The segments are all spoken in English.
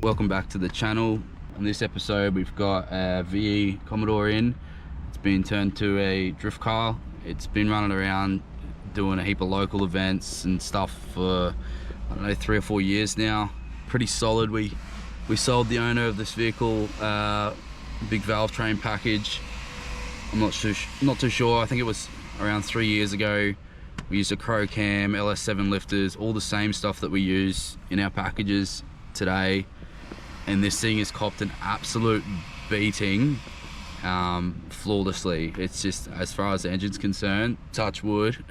Welcome back to the channel. On this episode we've got a VE Commodore in. It's been turned to a drift car. It's been running around doing a heap of local events and stuff for, I don't know, 3 or 4 years now. Pretty solid. We sold the owner of this vehicle big valve train package. I'm not too sure. I think it was around 3 years ago. We used a Crow cam, LS7 lifters, all the same stuff that we use in our packages today. And this thing has copped an absolute beating flawlessly. It's just, as far as the engine's concerned, touch wood,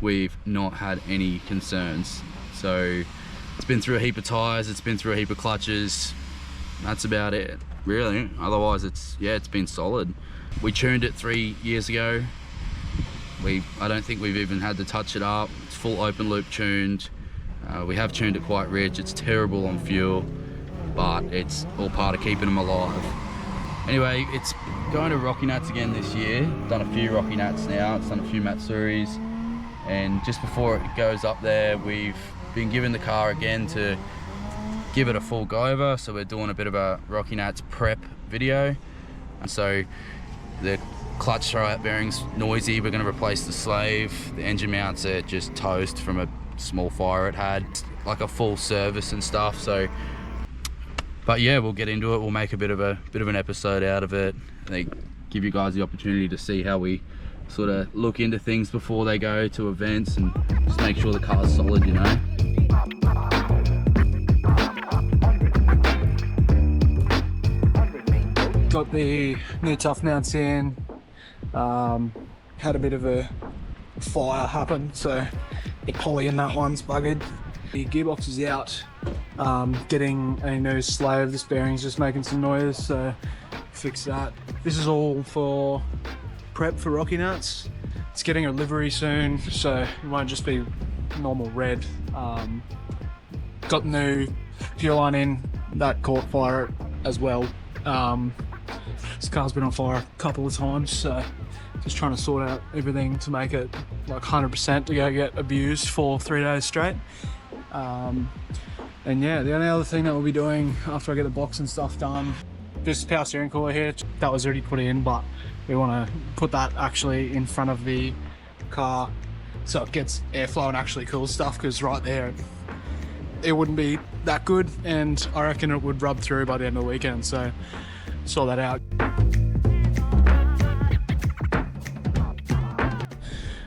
we've not had any concerns. So it's been through a heap of tires, it's been through a heap of clutches. That's about it, really. Otherwise, it's been solid. We tuned it 3 years ago. I don't think we've even had to touch it up. It's full open loop tuned. We have tuned it quite rich. It's terrible on fuel, but it's all part of keeping them alive. Anyway, it's going to Rocky Nats again this year. Done a few Rocky Nats now. It's done a few Matsuris, and just before it goes up there, we've been given the car again to give it a full go over. So we're doing a bit of a Rocky Nats prep video. And so the clutch throwout bearing's noisy. We're going to replace the slave. The engine mounts are just toast from a small fire it had, like a full service and stuff. So, but yeah, we'll get into it. We'll make a bit of an episode out of it. I think give you guys the opportunity to see how we sort of look into things before they go to events, and just make sure the car's solid, you know. Got the new tough mounts in. Had a bit of a fire happen, so the poly in that one's buggered. The gearbox is out. Getting a new slave. This bearing's just making some noise, so fix that. This is all for prep for Rocky Nats. It's getting a livery soon, so it won't just be normal red. Got the new fuel line in. That caught fire as well. This car's been on fire a couple of times, so just trying to sort out everything to make it like 100% to go get abused for 3 days straight. And yeah, the only other thing that we'll be doing after I get the box and stuff done, this power steering cooler here, that was already put in, but we want to put that actually in front of the car so it gets airflow and actually cools stuff, because right there it wouldn't be that good, and I reckon it would rub through by the end of the weekend, so sort that out.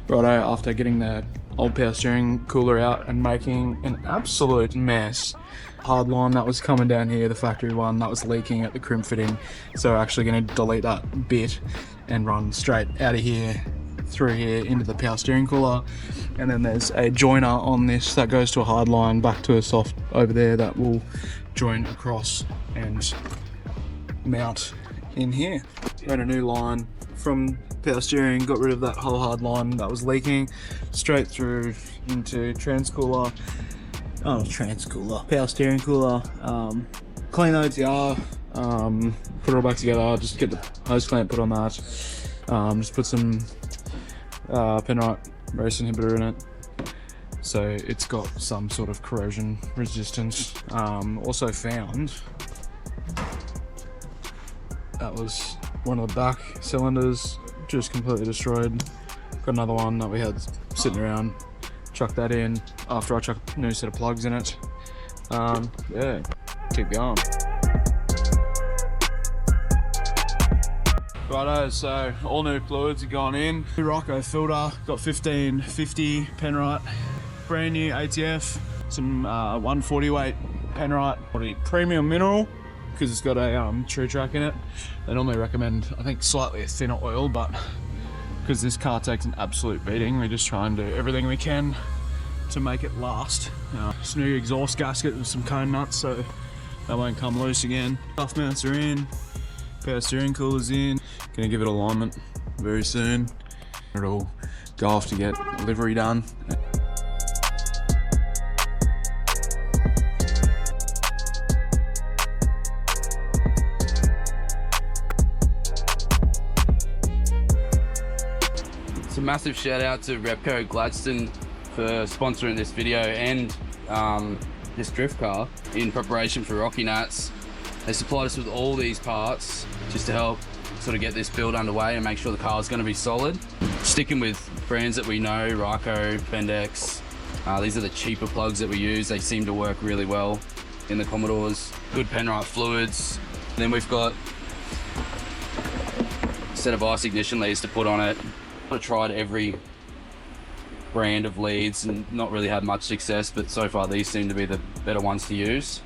Righto, after getting the old power steering cooler out and making an absolute mess, hard line that was coming down here, the factory one, that was leaking at the crimp fitting, so we're actually going to delete that bit and run straight out of here, through here into the power steering cooler. And then there's a joiner on this that goes to a hard line back to a soft over there that will join across and mount in here. Ran a new line from power steering, got rid of that whole hard line that was leaking, straight through into power steering cooler. Clean the OTR, put it all back together, just get the hose clamp put on that, just put some penrite race inhibitor in it, so it's got some sort of corrosion resistance. Also found that was one of the back cylinders just completely destroyed. Got another one that we had sitting around, chucked that in after I chucked a new set of plugs in it. Yeah, keep going. Righto, so all new fluids have gone in. New Rocco filter, got 1550 penrite, brand new ATF, some 140 weight penrite, premium mineral, because it's got a true track in it. They normally recommend, I think, slightly a thinner oil, but because this car takes an absolute beating, we just try and do everything we can to make it last. This new exhaust gasket with some cone nuts, so that won't come loose again. Tough mounts are in, power steering cooler's in. Gonna give it alignment very soon. It'll go off to get livery done. It's a massive shout out to Repco Gladstone for sponsoring this video, and this drift car in preparation for Rocky Nats. They supplied us with all these parts just to help sort of get this build underway and make sure the car is going to be solid. Sticking with brands that we know, Ryko, Fendex. These are the cheaper plugs that we use. They seem to work really well in the Commodores. Good Penrite fluids. And then we've got a set of ice ignition leads to put on it. I've tried every brand of leads and not really had much success, but so far these seem to be the better ones to use.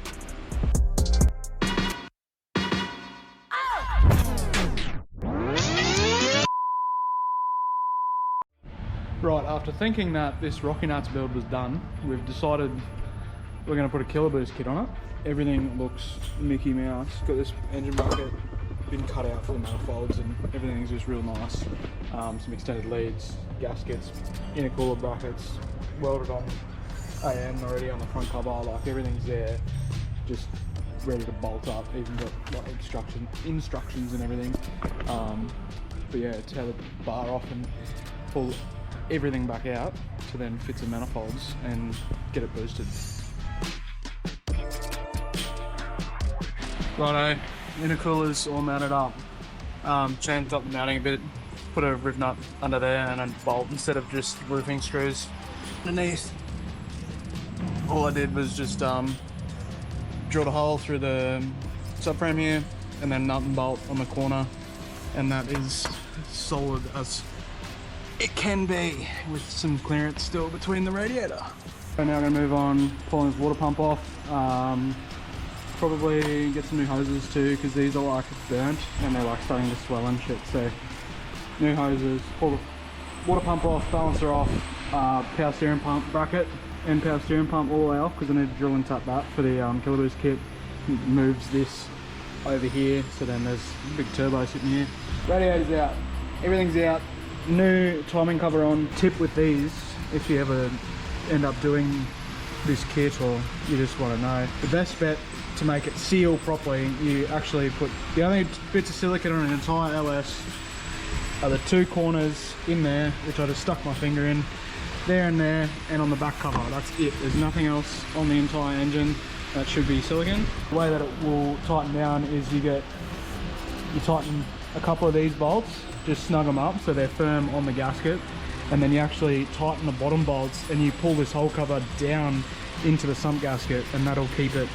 Right, after thinking that this Rocky Nuts build was done, we've decided we're going to put a Killa Boost kit on it. Everything looks Mickey Mouse. Got this engine bracket, been cut out for the manifolds, and everything's just real nice. Some extended leads, gaskets, intercooler brackets, welded on AM already on the front cover. Like, everything's there, just ready to bolt up. Even got like instructions and everything. But yeah, tear the bar off and pull everything back out to then fit some manifolds and get it boosted. Righto, intercoolers all mounted up. Changed up the mounting a bit, put a rib nut under there and a bolt instead of just roofing screws underneath. All I did was just drilled a hole through the subframe here and then nut and bolt on the corner, and that is solid as it can be with some clearance still between the radiator. So now I'm going to move on, pulling this water pump off. Probably get some new hoses too, because these are like burnt and they're like starting to swell and shit. So new hoses, pull the water pump off, balancer off, power steering pump bracket and power steering pump all the way off, because I need to drill and tap that for the Killa Boost kit. It moves this over here, so then there's a big turbo sitting here. Radiator's out, everything's out. New timing cover on. Tip with these, if you ever end up doing this kit or you just want to know, the best bet to make it seal properly, you actually put the only bits of silicone on an entire LS are the two corners in there, which I just stuck my finger in, there and there, and on the back cover. That's it. There's nothing else on the entire engine that should be silicone. The way that it will tighten down is you tighten a couple of these bolts, just snug them up so they're firm on the gasket, and then you actually tighten the bottom bolts and you pull this whole cover down into the sump gasket, and that'll keep it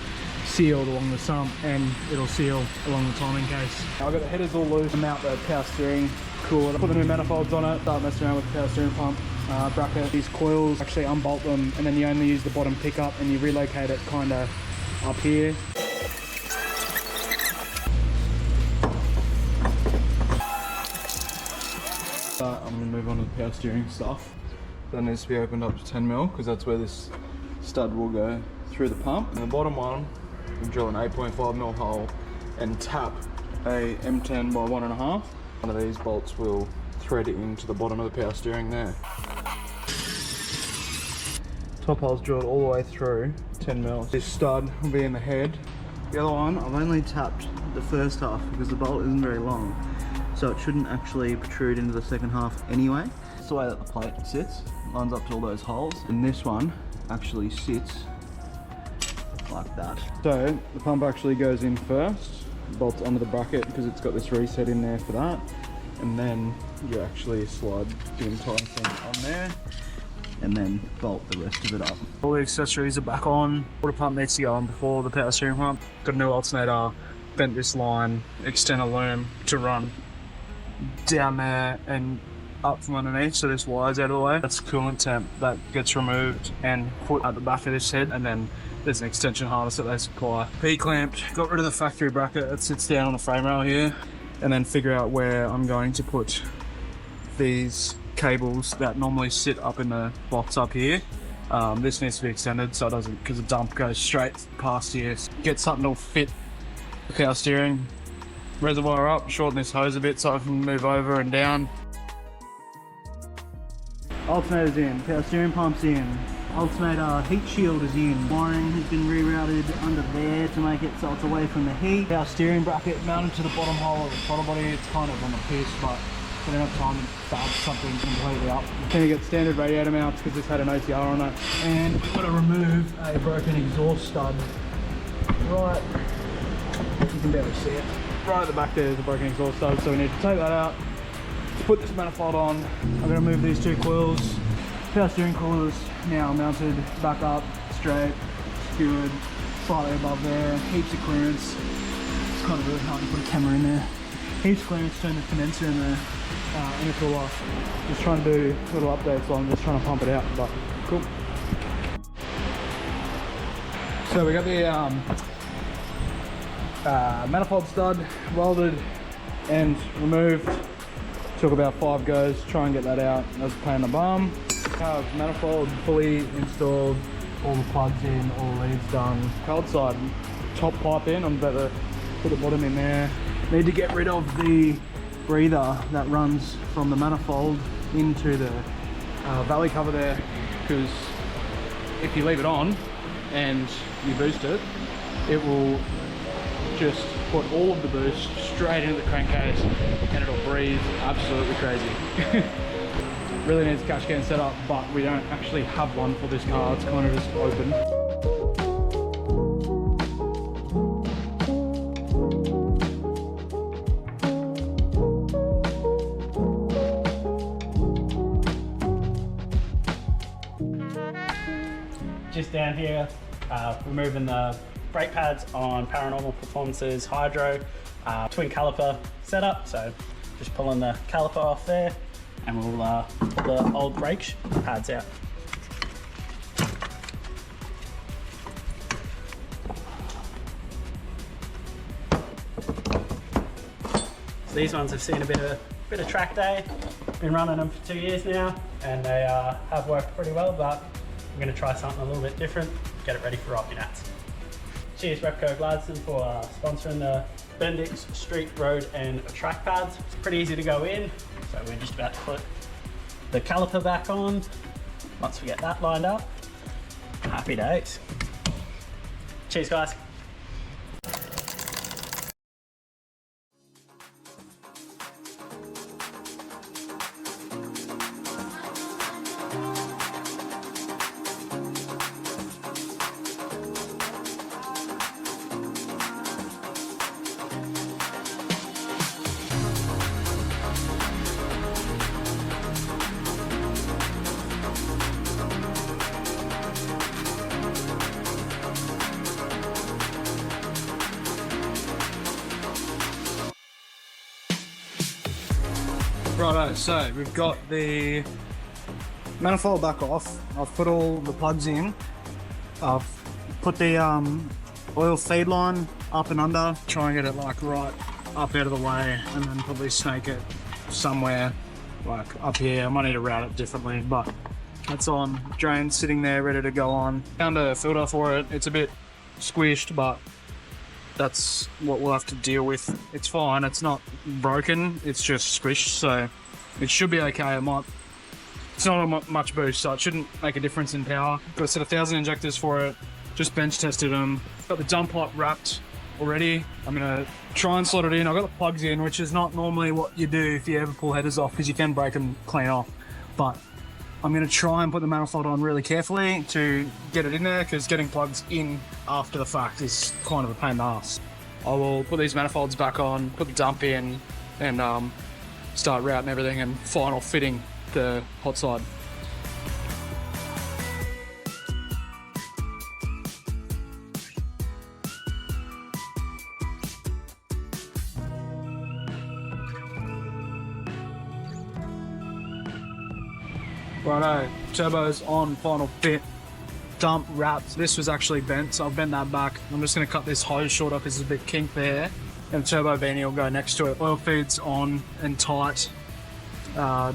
sealed along the sump and it'll seal along the timing case. I've got the headers all loose, mount the power steering cooler, put the new manifolds on it, start messing around with the power steering pump bracket. These coils, actually unbolt them, and then you only use the bottom pickup and you relocate it kind of up here. I'm going to move on to the power steering stuff. That needs to be opened up to 10mm, because that's where this stud will go through the pump. And the bottom one, you drill an 8.5mm hole and tap a M10 by 1.5. One of these bolts will thread it into the bottom of the power steering there. Top hole's drilled all the way through, 10mm. This stud will be in the head. The other one, I've only tapped the first half because the bolt isn't very long, so it shouldn't actually protrude into the second half anyway. It's the way that the plate sits, lines up to all those holes, and this one actually sits like that. So the pump actually goes in first, bolts onto the bracket because it's got this reset in there for that, and then you actually slide the entire thing on there and then bolt the rest of it up. All the accessories are back on. Water pump needs to go on before the power steering pump. Got a new alternator, bent this line, extend a loom to run down there and up from underneath, so this wire's out of the way. That's coolant temp that gets removed and put at the back of this head, and then there's an extension harness that they supply. P-clamped, got rid of the factory bracket that sits down on the frame rail here, and then figure out where I'm going to put these cables that normally sit up in the box up here. This needs to be extended so it doesn't, because the dump goes straight past here. Get something that'll fit the power steering reservoir up, shorten this hose a bit so I can move over and down. Alternator's in, power steering pump's in, alternator heat shield is in. Wiring has been rerouted under there to make it so it's away from the heat. Power steering bracket mounted to the bottom hole of the throttle body. It's kind of on the piss, but We don't have time to start something completely up. Then you get standard radiator mounts because this had an OTR on it. And we've got to remove a broken exhaust stud. Right, you can barely see it. Right at the back there is a broken exhaust stud, so we need to take that out. Put this manifold on. I'm going to move these two coils. Power steering coils now mounted back up, straight, secured, slightly above there. Heaps of clearance. It's kind of really hard to put a camera in there. Heaps of clearance, turn the condenser in the intercooler. Just trying to do little updates while I'm just trying to pump it out, but cool. So we got the manifold stud welded and removed. Took about 5 goes to try and get that out. That was a pain in the bum. Manifold fully installed, all the plugs in, all the leads done. Cold side, top pipe in. I'm about to put the bottom in there. Need to get rid of the breather that runs from the manifold into the valley cover there, because if you leave it on and you boost it, it will just put all of the boost straight into the crankcase and it'll breathe absolutely crazy. Really needs a catch can set up, but we don't actually have one for this car. It's kind of just open. Just down here, removing the brake pads on Paranormal Performance's Hydro twin caliper setup. So just pulling the caliper off there, and we'll pull the old brake pads out. So these ones have seen a bit of track day. Been running them for 2 years now, and they have worked pretty well, but I'm going to try something a little bit different, get it ready for Rocky Nats. Cheers Repco Gladstone for sponsoring the Bendix Street, Road and track pads. It's pretty easy to go in, so we're just about to put the caliper back on. Once we get that lined up, happy days. Cheers guys. Righto, so we've got the manifold back off. I've put all the plugs in. I've put the oil feed line up and under, try and get it like right up out of the way, and then probably snake it somewhere like up here. I might need to route it differently, but that's on. Drain sitting there ready to go on. Found a filter for it. It's a bit squished, but that's what we'll have to deal with. It's fine, it's not broken, it's just squished, so it should be okay. It's not much boost, so it shouldn't make a difference in power. Got a set of 1000 injectors for it, just bench tested them. Got the dump pipe wrapped already. I'm gonna try and slot it in. I've got the plugs in, which is not normally what you do if you ever pull headers off, because you can break them clean off. But I'm going to try and put the manifold on really carefully to get it in there, because getting plugs in after the fact is kind of a pain in the ass. I will put these manifolds back on, put the dump in, and start routing everything and final fitting the hot side. Righto, turbo's on, final fit, dump wrapped. This was actually bent, so I've bent that back. I'm just going to cut this hose shorter because there's a bit kink there. And the turbo beanie will go next to it. Oil feeds on and tight.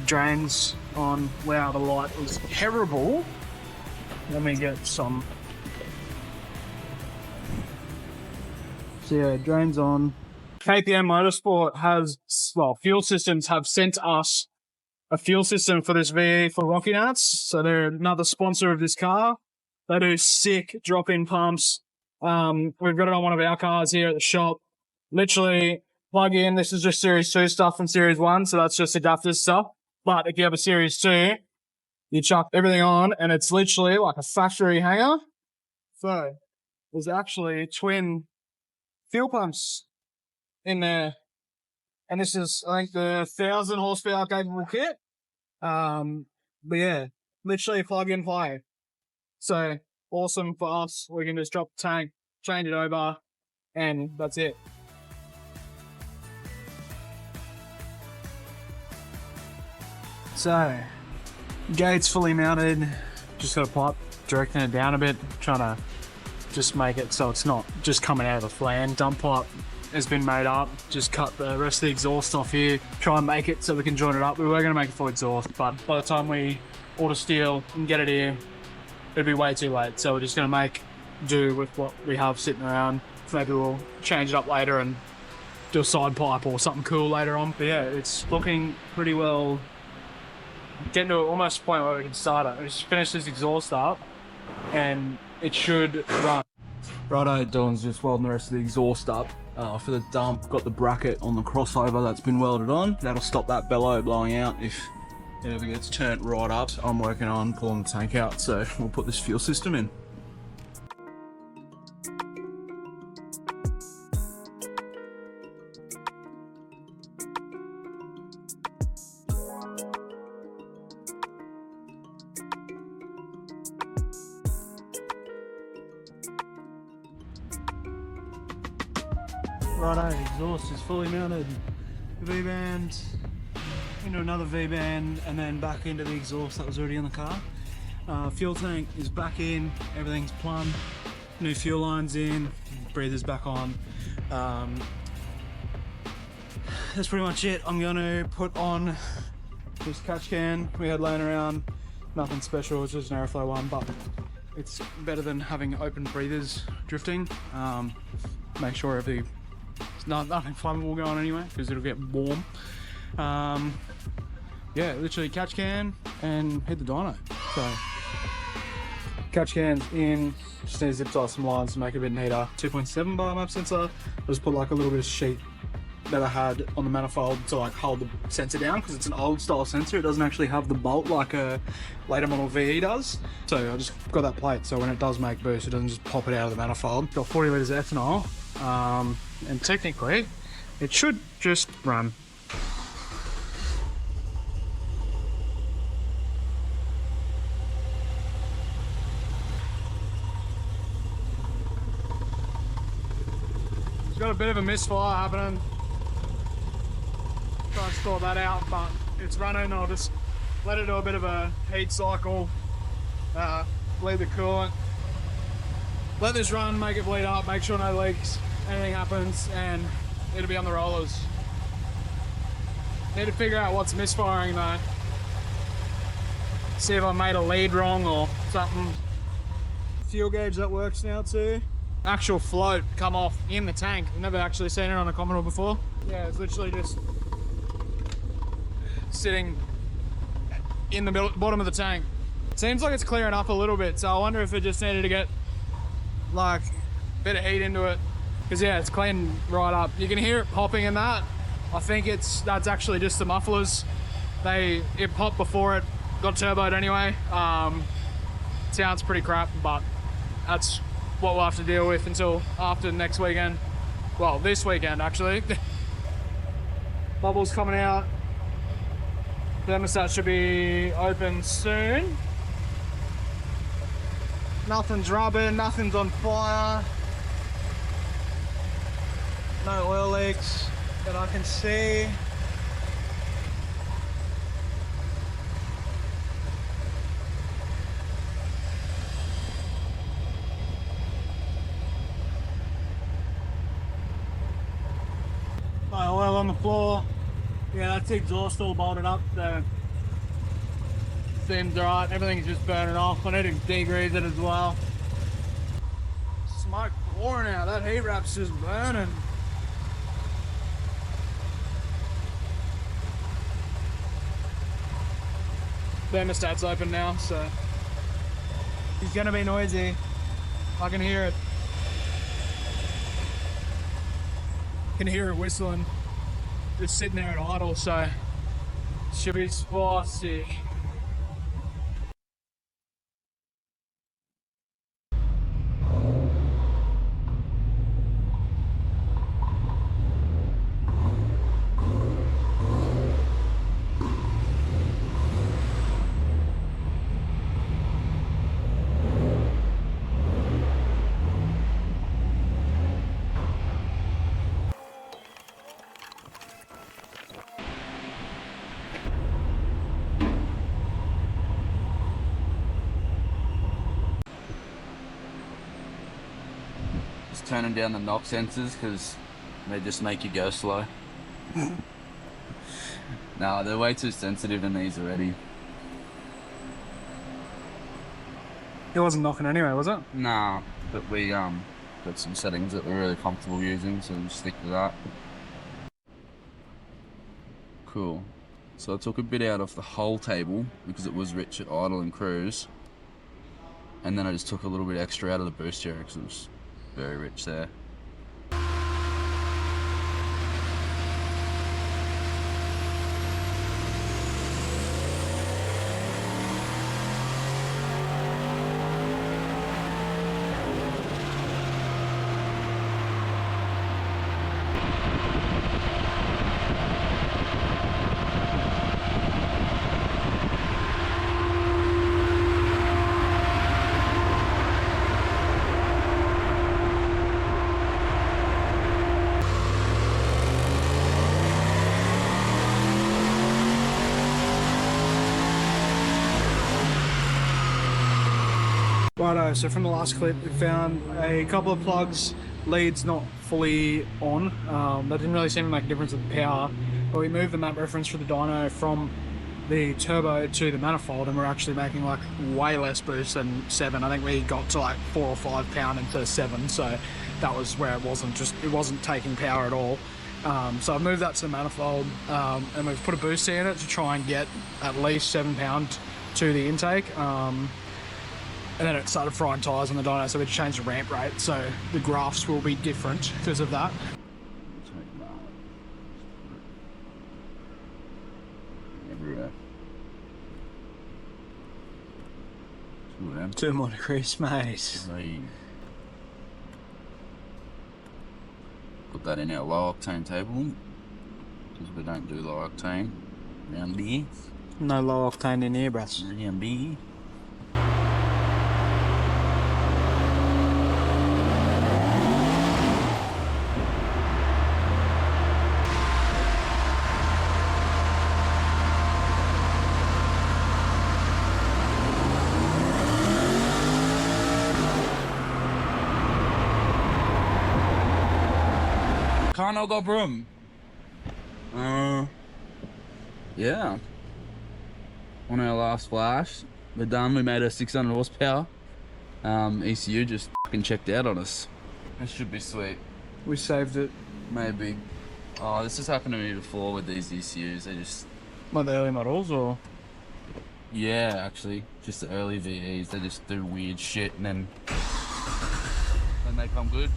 Drains on. Wow, the light was terrible. Let me get some. So yeah, drains on. KPM Motorsport has, well, Fuel Systems have sent us a fuel system for this VE for Rocky Nuts. So they're another sponsor of this car. They do sick drop-in pumps. We've got it on one of our cars here at the shop. Literally plug in. This is just Series 2 stuff from Series 1, so that's just adapters stuff. But if you have a Series 2, you chuck everything on, and it's literally like a factory hanger. So there's actually twin fuel pumps in there. And this is, I think, the 1,000 horsepower capable kit. But yeah, literally plug and play. So awesome for us. We can just drop the tank, change it over, and that's it. So, gate's fully mounted. Just got a pipe directing it down a bit, trying to just make it so it's not just coming out of the flan. Dump pipe has been made up. Just cut the rest of the exhaust off here. Try and make it so we can join it up. We were going to make a full exhaust, but by the time we order steel and get it here, it'd be way too late. So we're just going to make do with what we have sitting around. Maybe we'll change it up later and do a side pipe or something cool later on. But yeah, it's looking pretty well. Getting to almost a point where we can start it. We just finish this exhaust up and it should run. Righto, Dylan's just welding the rest of the exhaust up. For the dump, got the bracket on the crossover that's been welded on. That'll stop that bellow blowing out if it ever gets turned right up. I'm working on pulling the tank out, so we'll put this fuel system in. Righto, exhaust is fully mounted. V-band into another V-band and then back into the exhaust that was already in the car. Fuel tank is back in, everything's plumb. New fuel lines in, breather's back on. That's pretty much it. I'm going to put on this catch can we had laying around. Nothing special, it's just an airflow one, but it's better than having open breathers drifting. Make sure nothing flammable going anyway, because it'll get warm. Yeah, literally catch can and hit the dyno. So catch can's in, just need to zip tie some lines to make it a bit neater. 2.7 bar map sensor. I just put like a little bit of sheet that I had on the manifold to like hold the sensor down, because it's an old style sensor. It doesn't actually have the bolt like a later model VE does. So I just got that plate so when it does make boost, it doesn't just pop it out of the manifold. Got 40 litres of ethanol. And technically, it should just run. It's got a bit of a misfire happening. Try and sort that out, but it's running. I'll just let it do a bit of a heat cycle, bleed the coolant. Let this run, make it bleed up, make sure no leaks, anything happens, and it'll be on the rollers. Need to figure out what's misfiring though. See if I made a lead wrong or something. Fuel gauge that works now too. Actual float come off in the tank. I've never actually seen it on a Commodore before. Yeah, it's literally just sitting in the bottom of the tank. Seems like it's clearing up a little bit, so I wonder if it just needed to get like a bit of heat into it, because yeah, it's cleaned right up. You can hear it popping in that. I think that's actually just the mufflers. It popped before it got turboed anyway. Sounds pretty crap, but that's what we'll have to deal with until after next weekend. Well, this weekend actually. Bubbles coming out. Thermostat should be open soon. Nothing's rubbing, nothing's on fire. No oil leaks that I can see. No oil on the floor. Yeah, that's the exhaust all bolted up, so seems right. Everything's just burning off. I need to degrease it as well. Smoke pouring out. That heat wrap's just burning. Thermostat's open now, so it's gonna be noisy. I can hear it. Can hear it whistling. just sitting there at idle, so should be spicy. Just turning down the knock sensors because they just make you go slow. Nah, they're way too sensitive in these already. It wasn't knocking anyway, was it? Nah, but we got some settings that we're really comfortable using, so we'll stick to that. Cool. So I took a bit out off the whole table because it was rich at idle and cruise, and then I just took a little bit extra out of the boost area because it was very rich there. Righto, so from the last clip we found a couple of plugs, leads not fully on. That didn't really seem to make a difference with the power, but we moved the map reference for the dyno from the turbo to the manifold and we're actually making like way less boost than 7. I think we got to like 4 or 5 pound into 7, so that was where it wasn't taking power at all. So I've moved that to the manifold and we've put a boost in it to try and get at least 7 pound to the intake. And then it started frying tyres on the dyno, so we changed the ramp rate, so the graphs will be different because of that. Everywhere. 2 more degrees, mate. Right. Put that in our low octane table because we don't do low octane around here. No low octane in here, bruss. Around here. Can't I go broom? Yeah. On our last flash, we're done. We made a 600 horsepower. ECU just fucking checked out on us. It should be sweet. We saved it. Maybe. Oh, this has happened to me before with these ECUs. They just... Like the early models, or? Yeah, actually. Just the early VEs. They just do weird shit and then they come good.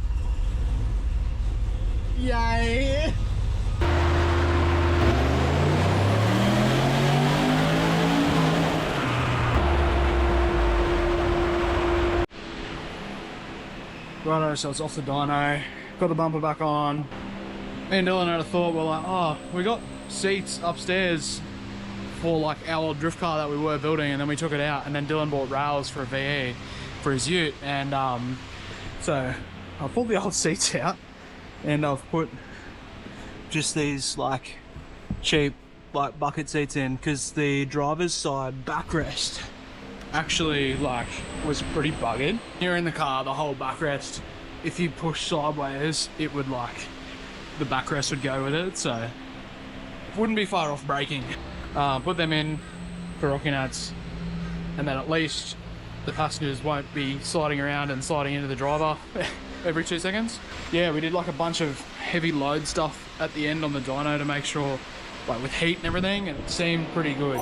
Yay! Righto, so it's off the dyno, got the bumper back on. Me and Dylan had a thought, we're like, oh, we got seats upstairs for like our old drift car that we were building, and then we took it out, and then Dylan bought rails for a VE for his ute, and so I pulled the old seats out and I've put just these like cheap like bucket seats in because the driver's side backrest actually like was pretty buggered. You're in the car, the whole backrest, if you push sideways it would like the backrest would go with it, so it wouldn't be far off breaking. Put them in for rocking nuts, and then at least the passengers won't be sliding around and sliding into the driver every 2 seconds. Yeah, we did like a bunch of heavy load stuff at the end on the dyno to make sure, like with heat and everything, and it seemed pretty good.